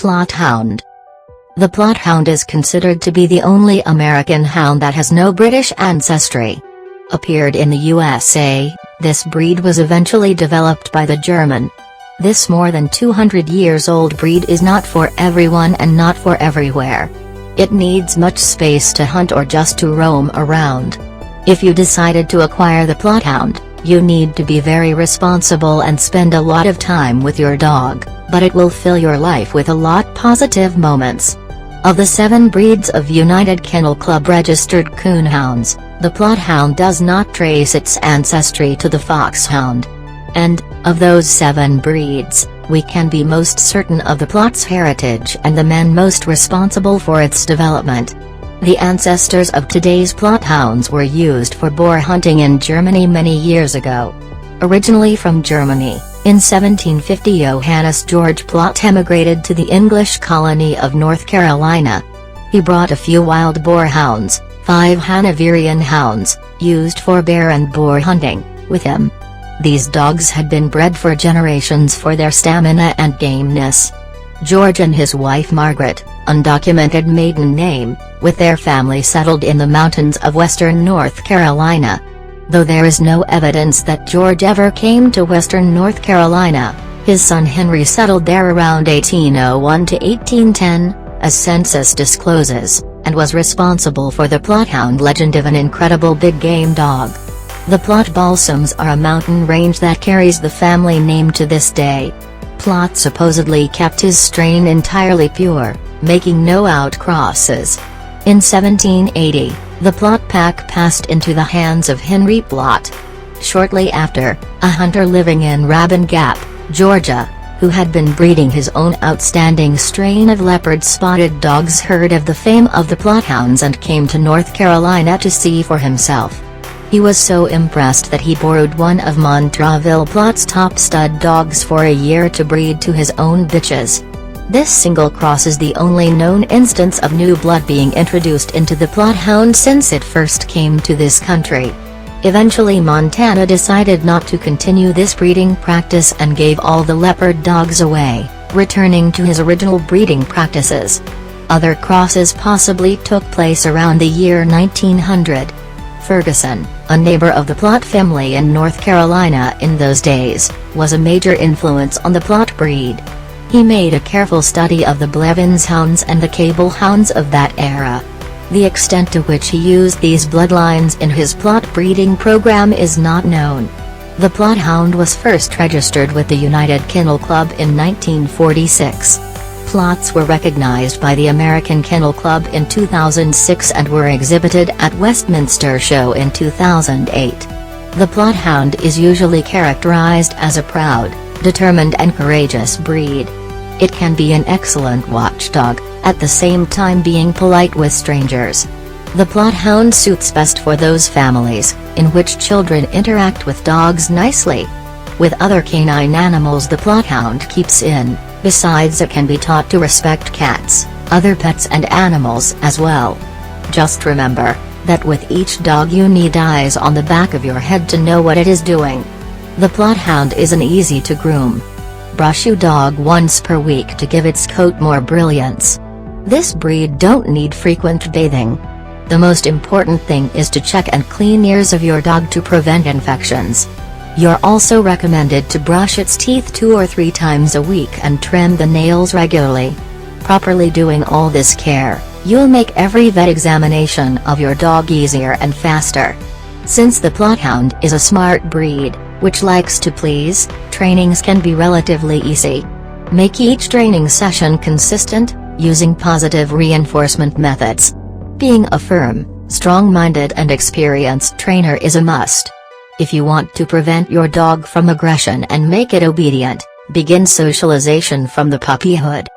Plott Hound. The Plott Hound is considered to be the only American hound that has no British ancestry. Appeared in the USA, this breed was eventually developed by the German. This more than 200 years old breed is not for everyone and not for everywhere. It needs much space to hunt or just to roam around. If you decided to acquire the Plott Hound, you need to be very responsible and spend a lot of time with your dog, but it will fill your life with a lot positive moments. Of the 7 breeds of United Kennel Club registered coonhounds, the Plott Hound does not trace its ancestry to the foxhound. And, of those 7 breeds, we can be most certain of the Plott's heritage and the men most responsible for its development. The ancestors of today's Plott Hounds were used for boar hunting in Germany many years ago. Originally from Germany, in 1750 Johannes George Plott emigrated to the English colony of North Carolina. He brought a few wild boar hounds, 5 Hanoverian hounds, used for bear and boar hunting, with him. These dogs had been bred for generations for their stamina and gameness. George and his wife Margaret, undocumented maiden name, with their family settled in the mountains of western North Carolina. Though there is no evidence that George ever came to western North Carolina, his son Henry settled there around 1801 to 1810, as census discloses, and was responsible for the Plott Hound legend of an incredible big game dog. The Plott Balsams are a mountain range that carries the family name to this day. Plott supposedly kept his strain entirely pure, making no outcrosses. In 1780, the Plott pack passed into the hands of Henry Plott. Shortly after, a hunter living in Rabun Gap, Georgia, who had been breeding his own outstanding strain of leopard-spotted dogs heard of the fame of the Plott Hounds and came to North Carolina to see for himself. He was so impressed that he borrowed one of Montraville Plott's top stud dogs for a year to breed to his own bitches. This single cross is the only known instance of new blood being introduced into the Plott Hound since it first came to this country. Eventually Montana decided not to continue this breeding practice and gave all the leopard dogs away, returning to his original breeding practices. Other crosses possibly took place around the year 1900. Ferguson, a neighbor of the Plott family in North Carolina in those days, was a major influence on the Plott breed. He made a careful study of the Blevins hounds and the cable hounds of that era. The extent to which he used these bloodlines in his Plott breeding program is not known. The Plott Hound was first registered with the United Kennel Club in 1946. Plotts were recognized by the American Kennel Club in 2006 and were exhibited at Westminster Show in 2008. The Plott Hound is usually characterized as a proud, determined and courageous breed. It can be an excellent watchdog, at the same time being polite with strangers. The Plott Hound suits best for those families, in which children interact with dogs nicely. With other canine animals the Plott Hound keeps in, besides it can be taught to respect cats, other pets and animals as well. Just remember, that with each dog you need eyes on the back of your head to know what it is doing. The Plott Hound isn't easy to groom. Brush your dog once per week to give its coat more brilliance. This breed don't need frequent bathing. The most important thing is to check and clean ears of your dog to prevent infections. You're also recommended to brush its teeth 2 or 3 times a week and trim the nails regularly. Properly doing all this care, you'll make every vet examination of your dog easier and faster. Since the Plott Hound is a smart breed, which likes to please, trainings can be relatively easy. Make each training session consistent, using positive reinforcement methods. Being a firm, strong-minded and experienced trainer is a must. If you want to prevent your dog from aggression and make it obedient, begin socialization from the puppyhood.